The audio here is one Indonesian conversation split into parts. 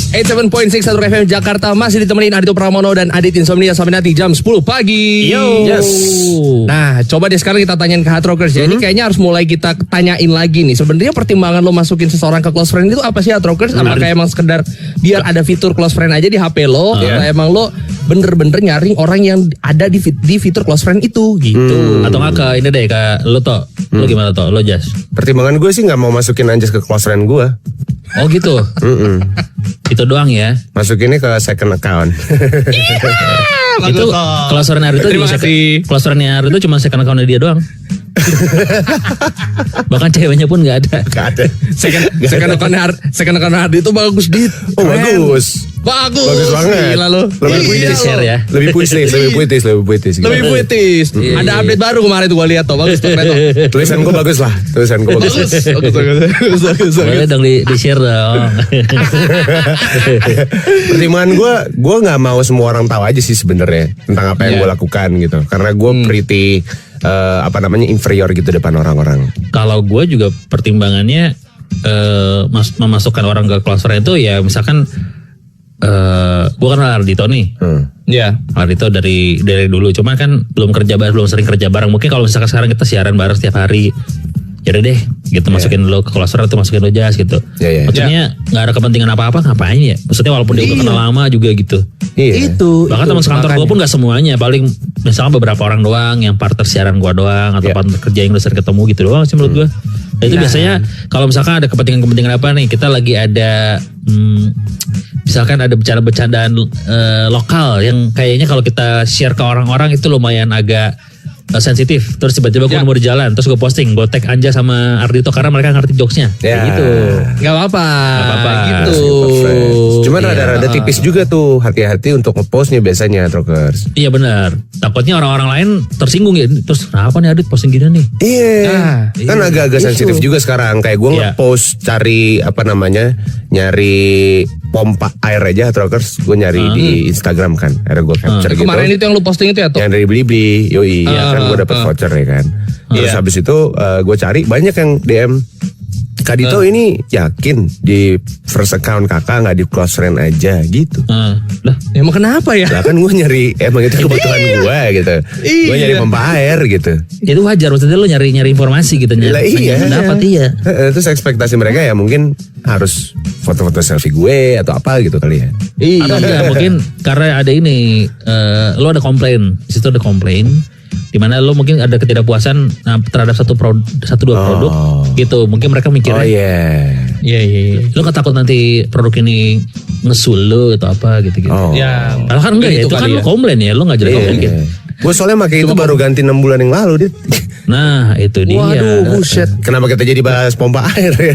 87.6 Satu FM Jakarta. Masih ditemenin Adito Pramono dan Adit Insomnia sampai nanti jam 10 pagi. Yo. Yes. Nah, coba deh sekarang kita tanyain ke Hard Rockers ya. Ini kayaknya harus mulai kita tanyain lagi nih. Sebenarnya pertimbangan lo masukin seseorang ke close friend itu apa sih, Hard Rockers? Apakah emang sekedar biar ada fitur close friend aja di HP lo? Atau emang lo bener-bener nyaring orang yang ada di fitur close friend itu gitu? Atau nggak ke ini deh, ke lo toh? Lo gimana toh? Lo Jas? Pertimbangan gue sih nggak mau masukin Anjas ke close friend gue. Oh gitu. Itu doang ya. Masukinnya ke second account. Itu close friend Arito Terima kasih. close friend-nya Arito cuma second account dia doang. Bahkan ceweknya pun nggak ada. Gak ada. Second account Hardi itu bagus dit. Oh bagus. Bagus banget. Gila lo. Lebih Di share ya. Lebih puitis gitu. Lebih puitis. Ada update baru kemarin tuh gue lihat tuh. Bagus tuh. Tulisan gue bagus lah. Bagus. Boleh dong di share dong. Pertimbangan gue nggak mau semua orang tahu aja sih sebenarnya tentang apa yang gue lakukan gitu. Karena gue pretty inferior gitu depan orang-orang. Kalau gue juga pertimbangannya memasukkan orang ke close friend itu ya misalkan gue kenal Ardito nih. Ya. Ardito dari dulu, cuma kan belum sering kerja bareng. Mungkin kalau misalkan sekarang kita siaran bareng setiap hari, yaudah deh gitu masukin lo ke close friend atau masukin lo Jas gitu. Maksudnya nggak ada kepentingan apa-apa, ngapain ya? Maksudnya walaupun dia udah kenal lama juga gitu. Itu. Bahkan teman sekantor gue pun gak semuanya, paling misalkan beberapa orang doang yang partner siaran gue doang atau partner kerja yang udah sering ketemu gitu doang sih menurut gue. Dan itu biasanya kalau misalkan ada kepentingan apa nih, kita lagi ada misalkan ada bercandaan lokal yang kayaknya kalau kita share ke orang-orang itu lumayan agak sensitif, terus tiba-tiba gue nemu di jalan, terus gue posting, gue tag Anja sama Ardito karena mereka ngerti jokesnya, kayak gitu. Gak apa-apa. Gitu. Cuman rada-rada tipis juga tuh, hati-hati untuk ngepostnya biasanya, Trokers. Iya benar. Takutnya orang-orang lain tersinggung ya, terus kenapa nih Adit posting gini nih? Iya. Kan agak-agak sensitif juga sekarang. Kayak gue ngepost cari nyari pompa air aja, Trokers. Gue nyari di Instagram kan, akhirnya gue capture gitu. Kemarin itu yang lu posting itu ya tuh? Yang dari Blibli, yoi. Kan gue dapet voucher ya kan. Terus habis itu gue cari banyak yang DM Kadito ini yakin di first account kakak nggak di close friend aja gitu. Lah emang kenapa ya? Lah kan gue nyari emang itu kebutuhan gue gitu. Gue nyari pompa air gitu. Itu wajar, maksudnya lo nyari informasi gitu. Lah iya. Dapat iya. Terus ekspektasi mereka ya mungkin harus foto-foto selfie gue atau apa gitu kali ya. Atau enggak mungkin karena ada ini lo ada komplain, di situ ada komplain dimana lo mungkin ada ketidakpuasan terhadap dua produk gitu, mungkin mereka mikirnya iya. lo gak takut nanti produk ini ngesul lo atau apa gitu Ya padahal kan enggak ya, itu kan lo komplain ya, lo gak jadi komplain gitu. Gue soalnya pakai itu baru ganti 6 bulan yang lalu dit. Nah itu dia. Waduh buset. Kenapa kita jadi bahas pompa air ya?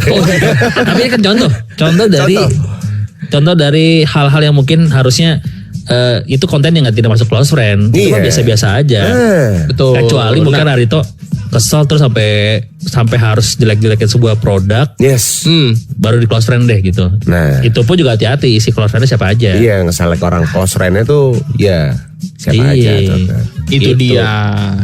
Tapi kan contoh dari hal-hal yang mungkin harusnya itu konten yang tidak masuk close friend, itu mah biasa-biasa aja. Betul. Kecuali mungkin Arito kesel terus sampai harus jelek-jelekin sebuah produk. Yes. Baru di close friend deh gitu. Nah, itu pun juga hati-hati isi close friendnya siapa aja. Iya, nge-select orang close friendnya tuh ya siapa aja. Itu dia.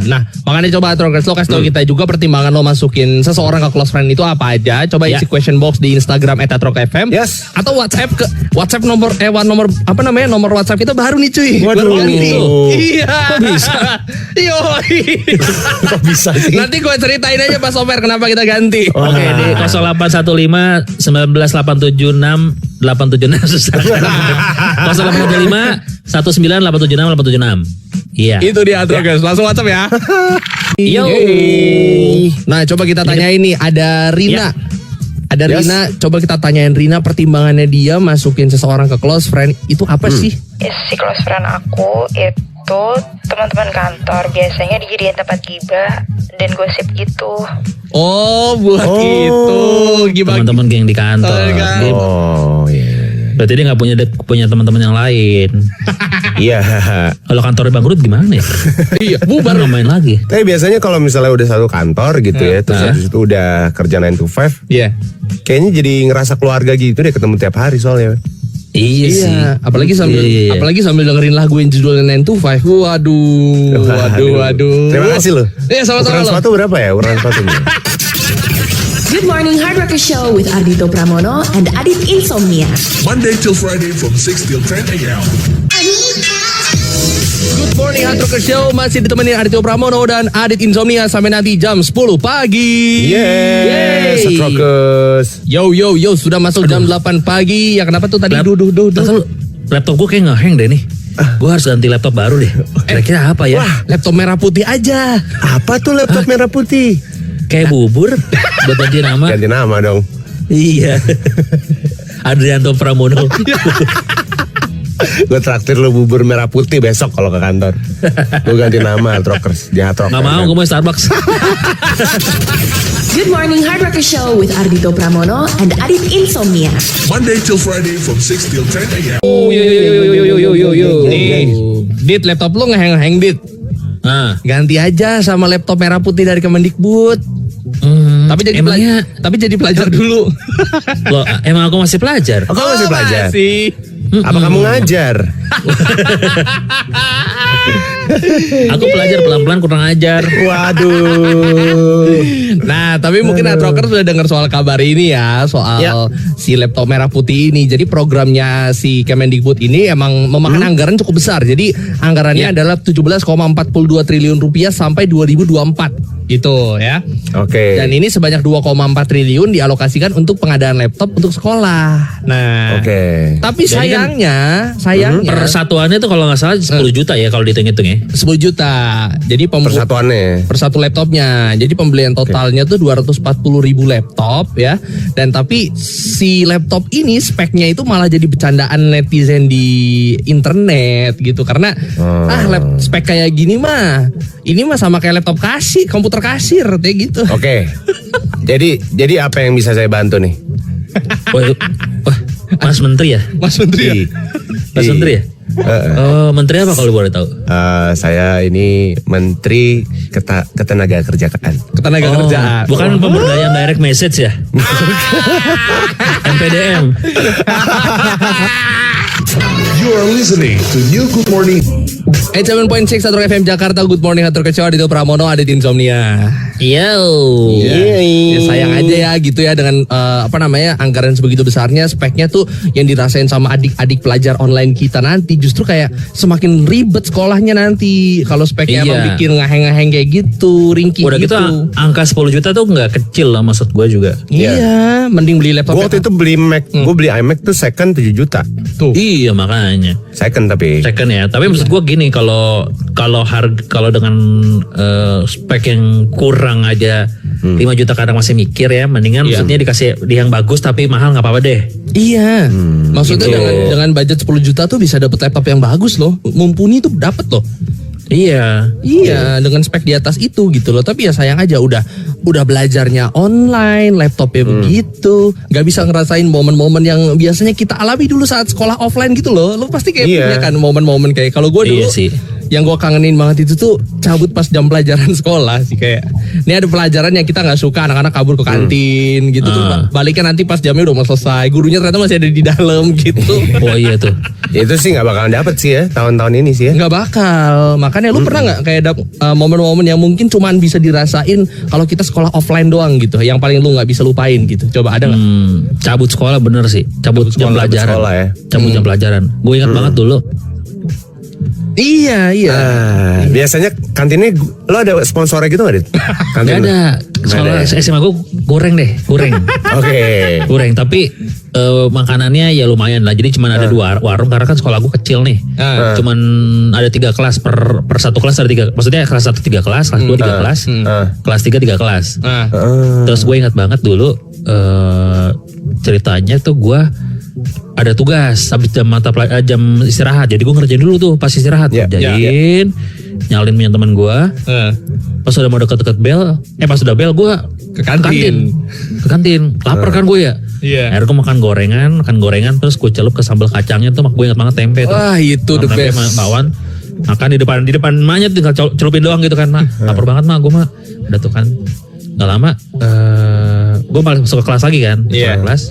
Nah, makanya coba Trokers lo kasih tau kita juga pertimbangan lo masukin seseorang ke close friend itu apa aja. Coba isi question box di Instagram @atrokfm. Yes. Atau WhatsApp nomor nomor WhatsApp kita baru nih cuy. Waduh. Iya. Kok bisa? Kok bisa sih? Nanti gue ceritain aja Pak Sofer kenapa kita ganti. Oke, di 0815 19876 876 0815 19876 Iya. Itu dia Trokers. Langsung WhatsApp ya. Yo. Nah, coba kita tanyain nih, ada Rina. Ada Rina, coba kita tanyain Rina pertimbangannya dia masukin seseorang ke close friend itu apa sih? Si close friend aku itu teman-teman kantor, biasanya dijadiin tempat gibah dan gosip gitu. Oh, buat itu gibah. Teman-teman geng di kantor. Oh iya. Berarti dia nggak punya teman-teman yang lain. Iya. Kalau kantornya bangkrut gimana ya? Iya, bubar. Nggak main lagi. Tapi biasanya kalau misalnya udah satu kantor gitu ya, terus habis itu udah kerja 9 to 5. Iya. Kayaknya jadi ngerasa keluarga gitu deh, ketemu tiap hari soalnya. Iya sih. Apalagi sambil dengerin lagu yang judulnya 9 to 5. Waduh. Terima kasih loh. Iya, sama-sama Ukuran loh. sepatu berapa ya? Ukuran sepatu. Good Morning Hard Rocker Show with Ardito Pramono and Adit Insomnia. Monday till Friday from 6 till 10 a.m. Good morning Hard Rocker Show masih ditemani Ardito Pramono dan Adit Insomnia sampai nanti jam 10 pagi. Yes, Yeay. Rockers. Yo sudah masuk jam 8 pagi. Ya kenapa tuh tadi duh. Laptop gue kayak nge-hang deh nih. Gue harus ganti laptop baru deh. Kira-kira apa ya? Wah, laptop merah putih aja. Apa tuh laptop merah putih? Kayak bubur buat ganti nama. Ganti nama dong. Iya. Adrianto Pramono. Gue traktir lo bubur merah putih besok kalau ke kantor. Gue ganti nama Hard Rockers. Jangan Hard Rockers. Gak mau, gue mau Starbucks. Good Morning Hard Rocker Show with Ardito Pramono and Adit Insomnia. Monday till Friday from 6 till 10 a.m. Yo. Nih, Dit laptop lu ngehang Dit. Nah, Ganti aja sama laptop merah putih dari Kemendikbud. Tapi jadi emangnya jadi pelajar dulu. lo emang aku masih pelajar. Aku masih belajar. Masih. Apa kamu ngajar? Aku pelajar pelan-pelan kurang ajar. Waduh. Nah, tapi mungkin Hard Rocker sudah dengar soal kabar ini ya, soal si laptop merah putih ini. Jadi programnya si Kemendikbud ini emang memakan anggaran cukup besar. Jadi anggarannya adalah 17,42 triliun rupiah sampai 2024 gitu ya. Oke. Dan ini sebanyak 2,4 triliun dialokasikan untuk pengadaan laptop untuk sekolah. Nah, Oke. tapi Jadi kan sayangnya Persatuannya tuh kalau nggak salah 10 juta ya kalau dihitung-hitung ya. 10 juta. Jadi Persatuannya. per satu laptopnya. Jadi pembelian totalnya tuh 240.000 laptop ya. Dan tapi si laptop ini speknya itu malah jadi bercandaan netizen di internet gitu. Karena spek kayak gini mah, ini mah sama kayak laptop komputer kasir kayak gitu. Oke. Jadi apa yang bisa saya bantu nih? Wah, Mas Menteri ya? Mas Menteri ya? Mas Menteri ya? Oh, Menteri apa kalau boleh tahu? Saya ini Menteri Ketenagakerjaan. Ketenagakerjaan. Bukan pemberdayaan direct message ya? MPDM. You are listening to New Good Morning. 7.6 Hard Rock FM Jakarta. Good morning Hard Rock Show. Adito Pramono, Adit Insomnia. Yo. Ya, sayang aja ya gitu ya dengan anggaran sebegitu besarnya, speknya tuh yang dirasain sama adik-adik pelajar online kita nanti justru kayak semakin ribet sekolahnya nanti kalau speknya emang bikin ngaheng-ngaheng kayak gitu, ringkih Udah gitu. Angka 10 juta tuh nggak kecil lah maksud gue juga. Iya, mending beli laptop. Gue waktu itu beli Mac, gue beli iMac tuh second 7 juta. Tuh. Iya makanya. Second tapi. Second ya. Tapi maksud gue gini, kalau dengan spek yang kurang aja 5 juta kadang masih mikir ya, mendingan maksudnya dikasih di yang bagus tapi mahal nggak apa-apa deh. Iya. Maksudnya gitu. dengan budget 10 juta tuh bisa dapet laptop yang bagus loh. Mumpuni tuh dapet loh. Iya. Iya, dengan spek di atas itu gitu loh. Tapi ya sayang aja udah belajarnya online, laptopnya begitu, nggak bisa ngerasain momen-momen yang biasanya kita alami dulu saat sekolah offline gitu loh. Lo pasti kayak punya kan momen-momen kayak kalau gue dulu. Iya sih. Yang gue kangenin banget itu tuh cabut pas jam pelajaran sekolah sih, kayak ini ada pelajaran yang kita nggak suka, anak-anak kabur ke kantin gitu tuh, baliknya nanti pas jamnya udah mau selesai, gurunya ternyata masih ada di dalam gitu. Oh iya tuh. Itu sih nggak bakalan dapet sih ya tahun-tahun ini sih ya. Nggak bakal. Makanya lu pernah nggak kayak momen-momen yang mungkin cuman bisa dirasain kalau kita sekolah offline doang gitu, yang paling lu nggak bisa lupain gitu? Coba ada nggak? Cabut sekolah bener sih. Cabut jam pelajaran. Sekolah ya. Cabut jam pelajaran. Gue ingat banget dulu. Iya. Biasanya kantinnya lo ada sponsornya gitu nggak, Dit? Gak ada. Soalnya SMA gue goreng. Oke. Goreng, tapi makanannya ya lumayan lah. Jadi cuma ada 2 warung karena kan sekolah gue kecil nih. Cuman ada 3 kelas per satu kelas ada 3. Maksudnya kelas 1 3 kelas, kelas 2 3 kelas, kelas 3 3 kelas. Terus gue ingat banget dulu ceritanya tuh gue ada tugas habis jam istirahat. Jadi gue ngerjain dulu tuh pas istirahat. Ngerjain, nyalin punya teman gue. Pas udah mau deket-deket bel, pas udah bel gue Ke kantin. Lapar kan gue ya. Akhirnya gue makan gorengan, terus gue celup ke sambal kacangnya tuh. Gue ingat banget tempe tuh. Wah, itu the tempe best. Bakwan. Makan di depan emaknya tinggal celupin doang gitu kan, mak. Lapar banget mak, gue mah. Udah tuh kan. Gak lama gue malah masuk ke kelas lagi kan. Masuk ke kelas.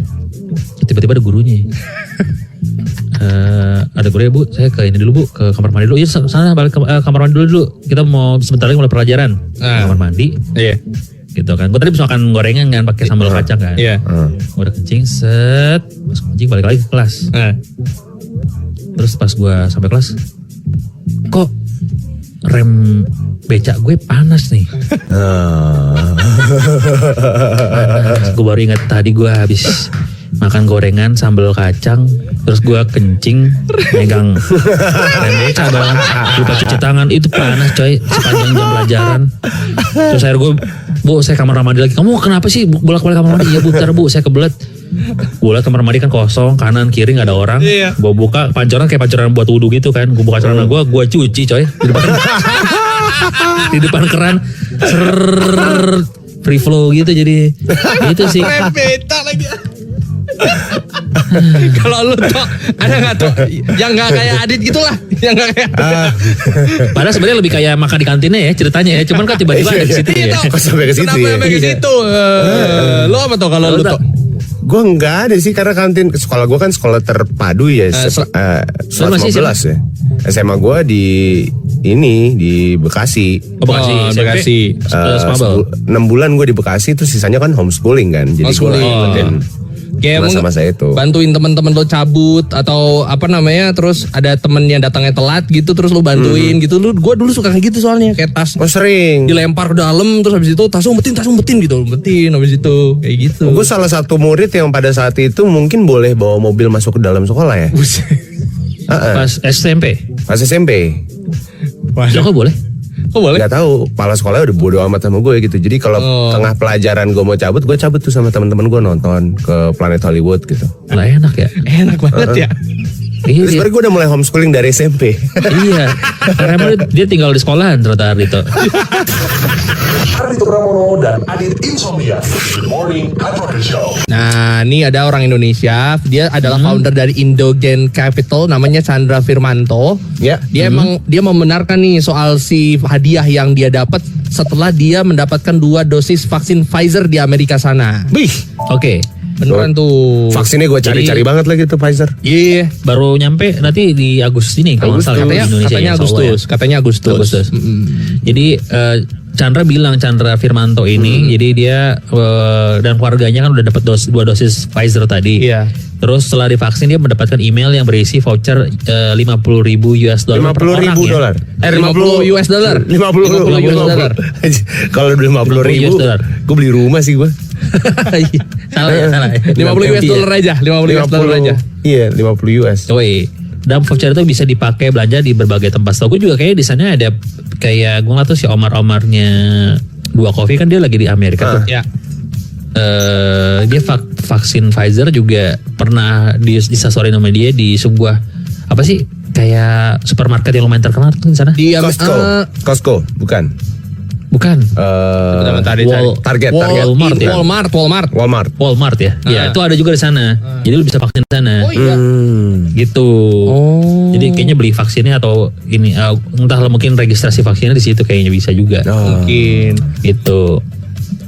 Tiba-tiba ada gurunya. Ada gurunya, Bu, saya ke ini dulu, Bu, ke kamar mandi dulu. Iya, sana balik ke kamar mandi dulu. Kita mau sebentar lagi mulai pelajaran. Kamar mandi. Iya. gitu kan. Gue tadi bisa makan gorengan kan pakai sambal kacang kan. Iya. Gue udah kencing set, masuk kencing balik lagi ke kelas. Terus pas gue sampai kelas, kok rem becak gue panas nih. Gue baru ingat tadi gue habis makan gorengan sambal kacang, terus gue kencing megang rem becak dong, lupa cuci tangan, itu panas coy sepanjang jam pelajaran. Terus akhirnya gue, bu saya kamar mandi lagi, kamu kenapa sih bolak-balik kamar mandi? Ya bentar bu, saya kebelet. Gue liat kamar mandi kan kosong, kanan kiri nggak ada orang. Gue buka pancoran kayak pancoran buat wudhu gitu kan, gue buka celana gue cuci coy di depan keran, free flow gitu, jadi itu sih. Beta lagi. Kalau lu Tok, ada nggak Tok yang nggak kayak Adit gitulah, yang nggak kayak. Padahal sebenarnya lebih kayak makan di kantinnya ya ceritanya ya, cuman kan tiba-tiba ada di situ ya. Kok sampai ke situ ya? Sampai ke situ. Lo apa Tok kalau lu Tok? Gue enggak ada sih, karena kantin sekolah gue kan sekolah terpadu ya, masih 15 ya. SMA gue di Bekasi. Bekasi. 6 bulan gue di Bekasi, terus sisanya kan homeschooling kan. Jadi gue kayak masa-masa itu bantuin teman-teman lo cabut atau apa namanya, terus ada temen yang datangnya telat gitu, terus lo bantuin gitu. Gue dulu suka kayak gitu soalnya, kayak tas sering dilempar ke dalam, terus habis itu tas umpetin gitu, habis itu kayak gitu. Gue salah satu murid yang pada saat itu mungkin boleh bawa mobil masuk ke dalam sekolah ya. Pas SMP. Pas SMP. Lo kok boleh? Oh boleh? Gak tahu, kepala sekolahnya udah bodo amat sama gue gitu. Jadi kalau tengah pelajaran gue mau cabut, gue cabut tuh sama teman-teman gue nonton ke Planet Hollywood gitu. Lah enak ya? Enak banget ya. Iya, sebenarnya gue udah mulai homeschooling dari SMP. Iya, karena dia tinggal di sekolahan ternyata Ardito. Ardito Pramono dan Adit Insomnia. Good morning, Hard Rocker Show. Nah, ini ada orang Indonesia, dia adalah founder dari Indogen Capital, namanya Chandra Firmanto. Ya. Dia emang dia membenarkan nih soal si hadiah yang dia dapat setelah dia mendapatkan 2 dosis vaksin Pfizer di Amerika sana. Bih, Oke. Beneran tuh. vaksinnya gue cari-cari banget lagi tuh Pfizer. Iya. Baru nyampe nanti di Agustus ini kalau nggak salah di Indonesia ya, katanya Agustus. Jadi Chandra Firmanto ini, jadi dia dan keluarganya kan udah dapat 2 dosis Pfizer tadi. Iya. Terus setelah divaksin dia mendapatkan email yang berisi voucher $50,000 per orang $50,000. ya. $50. Kalau $50,000 gue beli rumah sih gue. Salah ya. $50 aja, $50 aja. Iya, $50. Woi, dan voucher itu bisa dipakai belanja di berbagai tempat. Setahu gue juga kayak di sana ada kayak gue nggak tahu si Omar-Omarnya 2 Coffee kan dia lagi di Amerika tuh. Ya. Dia vaksin Pfizer juga pernah disasorin sama dia di sebuah apa sih kayak supermarket yang lumayan terkenal tuh di sana. Di Costco, bukan. Bukan. Target. Walmart ya. Walmart ya. Ya itu ada juga di sana. Jadi lu bisa vaksin di sana. Oh iya. Gitu. Jadi kayaknya beli vaksinnya atau ini entahlah mungkin registrasi vaksinnya di situ kayaknya bisa juga. Mungkin. Gitu.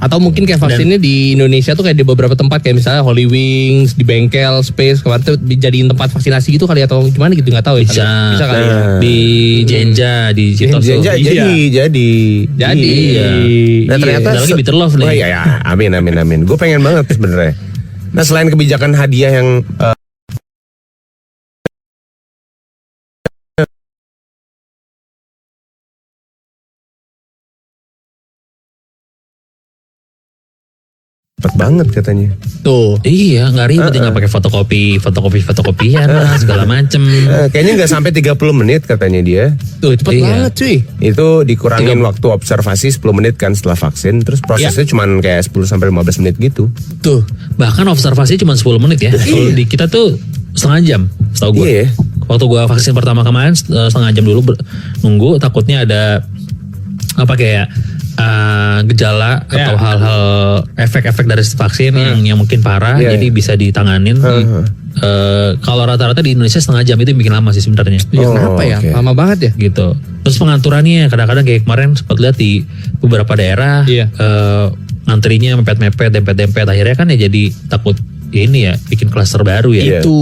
Atau mungkin kayak vaksinnya di Indonesia tuh kayak di beberapa tempat kayak misalnya Holy Wings, di bengkel, Space kemarin tuh dijadiin tempat vaksinasi gitu kali atau gimana gitu nggak tahu ya. Bisa kali ya. Di Jenja di Citoso. Jenja jadi. Iya. Nah ternyata lagi Bitter Love nih. Ya, amin. Gue pengen banget sebenarnya. Nah selain kebijakan hadiah yang cepet banget katanya. Tuh. Iya, nggak ribet nggak pakai fotokopian lah segala macem. Kayaknya nggak sampai 30 menit katanya dia. Tuh cepet banget cuy. Itu dikurangin waktu observasi 10 menit kan setelah vaksin, terus prosesnya cuman kayak 10 sampai 15 menit gitu. Tuh. Bahkan observasi cuma 10 menit ya. Kalau di kita tuh setengah jam, setahu gue. Iya. Waktu gue vaksin pertama kemarin setengah jam dulu nunggu, takutnya ada apa kayak gejala atau hal-hal efek-efek dari vaksin yang mungkin parah, jadi bisa ditanganin. Kalau rata-rata di Indonesia setengah jam itu bikin lama sih sebenarnya. Kenapa ya? Lama banget ya? Gitu. Terus pengaturannya kadang-kadang kayak kemarin sempat lihat di beberapa daerah, ngantrinya mepet-mepet, dempet-dempet, akhirnya kan ya jadi takut ini ya bikin klaster baru ya. Itu.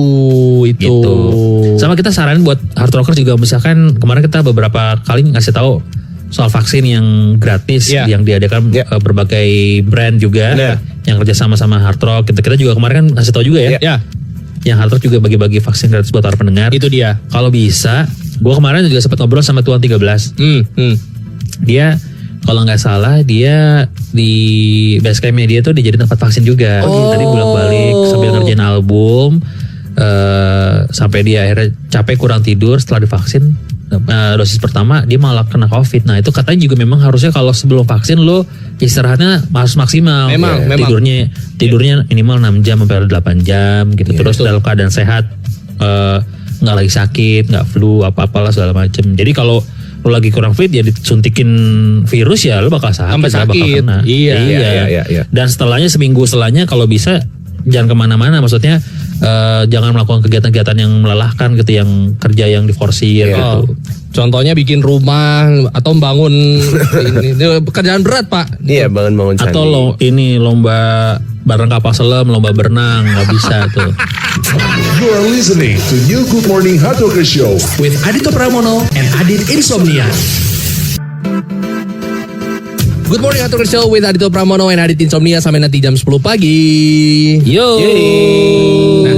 Sama kita saranin buat hard rocker juga, misalkan kemarin kita beberapa kali ngasih tahu soal vaksin yang gratis yang diadakan berbagai brand juga yang kerjasama sama Hard Rock. Kita juga kemarin kan ngasih tahu juga ya. Yang Hard Rock juga bagi-bagi vaksin gratis buat para pendengar. Itu dia. Kalau bisa, gue kemarin juga sempat ngobrol sama Tuan 13. Dia kalau nggak salah dia di basecampnya dia tuh dijadiin tempat vaksin juga. Tadi bolak-balik sambil ngerjain album. Sampai dia akhirnya capek kurang tidur setelah divaksin dosis pertama dia malah kena COVID. Nah itu katanya juga memang harusnya kalau sebelum vaksin lo istirahatnya harus maksimal. Memang. Tidurnya minimal 6 jam sampai 8 jam gitu. Terus dalam keadaan sehat, nggak lagi sakit, nggak flu apa-apalah segala macem. Jadi kalau lo lagi kurang fit ya disuntikin virus ya lo bakal sakit. Bakal kena. Iya. Dan seminggu setelahnya kalau bisa jangan kemana-mana, maksudnya jangan melakukan kegiatan-kegiatan yang melelahkan gitu, yang kerja yang diforsir gitu. Contohnya bikin rumah atau bangun ini pekerjaan berat Pak. Iya, bangun candi. Atau lomba bareng kapal selam, lomba berenang, nggak bisa tuh. You are listening to New Good Morning Hard Rocker Show With Adito Pramono and Adit Insomnia. Good morning Hard Rocker Show with Adito Pramono and Adit Insomnia sampai nanti jam 10 pagi. Yo. Nah,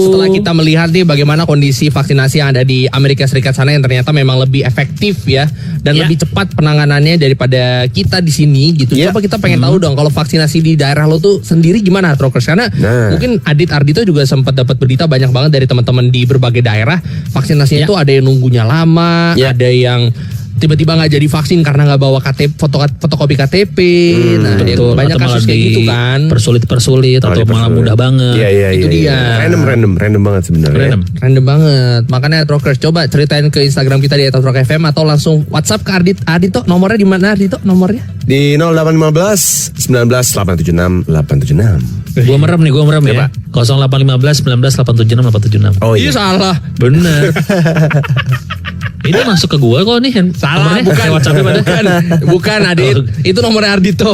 setelah kita melihat nih bagaimana kondisi vaksinasi yang ada di Amerika Serikat sana yang ternyata memang lebih efektif ya dan lebih cepat penanganannya daripada kita di sini gitu. Coba kita pengen tahu dong kalau vaksinasi di daerah lo tuh sendiri gimana Hard Rockers, karena mungkin Adit Ardito juga sempat dapat berita banyak banget dari teman-teman di berbagai daerah vaksinasinya itu ada yang nunggunya lama, ada yang tiba-tiba nggak jadi vaksin karena nggak bawa KTP, fotokopi KTP. Nah, betul. Banyak atau kasus kayak gitu kan. Persulit atau malah mudah banget. Itu dia. Random banget sebenarnya. Random banget. Makanya Rockers coba ceritain ke Instagram kita di @rockfm atau langsung WhatsApp ke Ardito. Nomornya di mana Ardito? Nomornya? Di 0815 19 876 876. Gua merem ya. 0815 19 876 876. Oh iya. Salah. Bener. Ini masuk ke gua kok nih. Salah, bukan. WhatsApp-nya bukan Adit. Itu nomornya Ardito.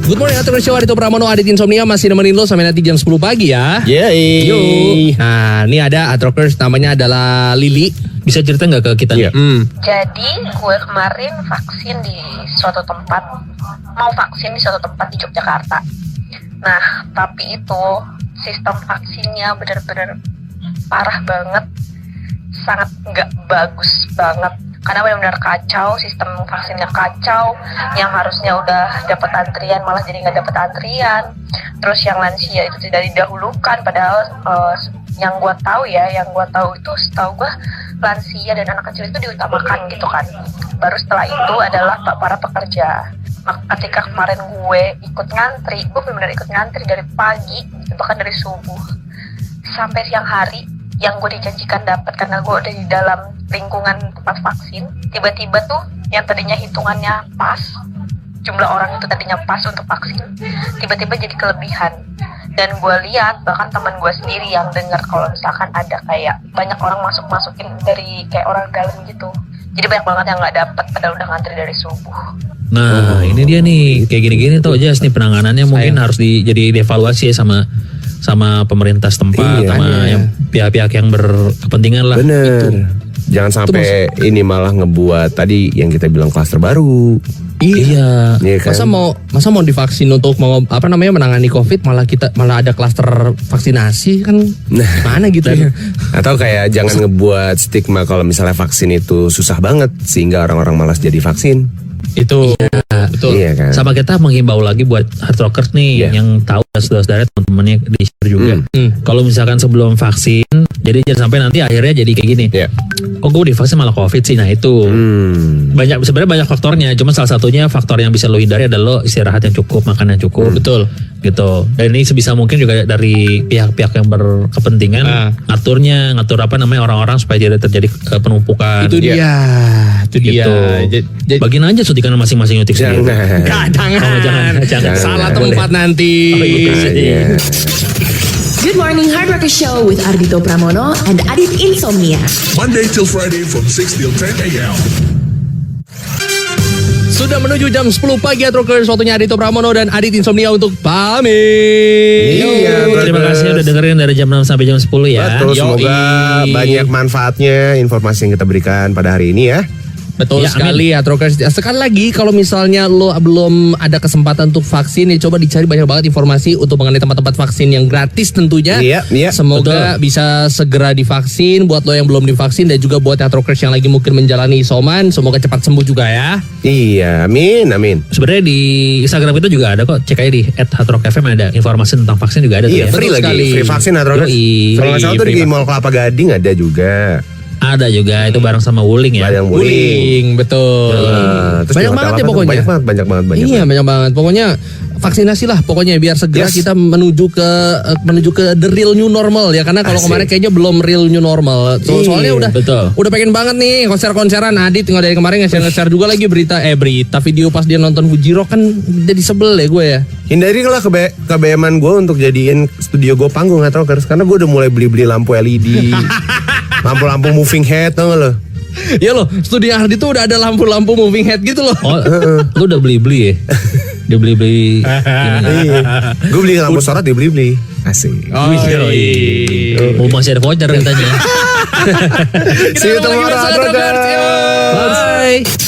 Good morning Hard Rocker Show, Adito Pramono, Adit Insomnia masih nemenin lo sampai nanti jam 10 pagi ya. Yo. Nah, ini ada Hard Rockers namanya adalah Lili. Bisa cerita nggak ke kita nih? Jadi gue kemarin vaksin di suatu tempat, mau vaksin di suatu tempat di Yogyakarta. Nah, tapi itu sistem vaksinnya benar-benar parah banget, sangat nggak bagus banget. Karena benar-benar kacau, sistem vaksinnya kacau. Yang harusnya udah dapat antrian malah jadi nggak dapat antrian. Terus yang lansia itu tidak didahulukan, padahal yang gue tahu itu setahu gue lansia dan anak kecil itu diutamakan gitu kan. Baru setelah itu adalah para pekerja. Ketika kemarin gue ikut ngantri, gue benar-benar ikut ngantri dari pagi, bahkan dari subuh sampai siang hari. Yang gue dijanjikan dapat karena gue udah di dalam lingkungan tempat vaksin, tiba-tiba tuh yang tadinya hitungannya pas, jumlah orang itu tadinya pas untuk vaksin, tiba-tiba jadi kelebihan. Dan gue lihat bahkan teman gue sendiri yang dengar kalau misalkan ada kayak banyak orang masukin dari kayak orang dalam gitu. Jadi banyak banget yang nggak dapat padahal udah ngantri dari subuh. Nah ini dia nih kayak gini-gini tuh aja nih penanganannya mungkin harus jadi dievaluasi ya sama pemerintah setempat, sama yang pihak-pihak yang berkepentingan lah. Bener. Gitu. Jangan sampai ini malah ngebuat tadi yang kita bilang klaster baru. Iya kan? Masa mau divaksin untuk menangani COVID malah ada klaster vaksinasi kan? Mana gitu ya? Atau kayak jangan ngebuat stigma kalau misalnya vaksin itu susah banget sehingga orang-orang malas jadi vaksin. Itu betul. Iya kan? Sama kita menghimbau lagi buat Hard Rockers nih yang tahu saudara-saudara teman-temannya di share juga. Kalau misalkan sebelum vaksin, jadi jangan sampai nanti akhirnya jadi kayak gini. Kok gue divaksin malah COVID sih? Nah itu sebenarnya banyak faktornya. Cuma salah satunya faktor yang bisa lo hindari adalah lo istirahat yang cukup, makan yang cukup. Betul. Gitu. Dan ini sebisa mungkin juga dari pihak-pihak yang berkepentingan ngatur orang-orang supaya tidak terjadi penumpukan. Itu dia. Bagian aja suntikan masing-masing nyuntik sendiri. Jangan. Salah tempat nanti. Good morning Hard Rocker Show with Ardito Pramono and Adit Insomnia. Monday till Friday from 6 till 10 a.m. Sudah menuju jam 10 pagi Hatrokers. Waktunya Adito Pramono dan Adit Insomnia untuk pamit. Iya, Terima kasih udah dengerin dari jam 6 sampai jam 10 ya. Betul, Yoi. semoga banyak manfaatnya informasi yang kita berikan pada hari ini ya. Betul Ya, sekali Hatrokers. Sekali lagi kalau misalnya lo belum ada kesempatan untuk vaksin ya coba dicari banyak banget informasi untuk mengenai tempat-tempat vaksin yang gratis tentunya. Iya, Semoga bisa segera divaksin buat lo yang belum divaksin dan juga buat Hatrokers yang lagi mungkin menjalani isoman, semoga cepat sembuh juga ya. Iya, amin. Sebenarnya di Instagram itu juga ada kok. Cek aja di @hatrokfm ada informasi tentang vaksin juga ada tuh Iya, ya. free Betul lagi. sekali. Free vaksin Hatrokers. Yoi. Kalau nggak salah tuh Free di Mall Kelapa Gading ada juga. Ada juga itu bareng sama Wuling ya. Yang Wuling. Wuling, betul. Terus Banyak di hotel banget ya apa tuh? pokoknya. Banyak banget. Iya banyak banget. Pokoknya vaksinasi lah pokoknya biar segera Yes. kita menuju ke the real new normal ya karena kalau Asik. kemarin kayaknya belum real new normal. Soalnya udah betul. udah pengen banget nih konser-konseran. Adit tinggal dari kemarin nge-share juga lagi berita video pas dia nonton Fuji Rock kan jadi sebel ya gue ya. Hindarilah kebeyaman gue untuk jadiin studio gue panggung Hatrokers karena gue udah mulai beli lampu LED. Lampu-lampu moving head tau gak lo? Ya loh, studio Adit tuh udah ada lampu-lampu moving head gitu loh. Oh, lu udah beli-beli ya? Udah beli-beli. Gue beli lampu sorot dia beli. Asik. Oh, iya. Oh, masih ada voucher katanya. See you tomorrow, Hatrokers. Bye.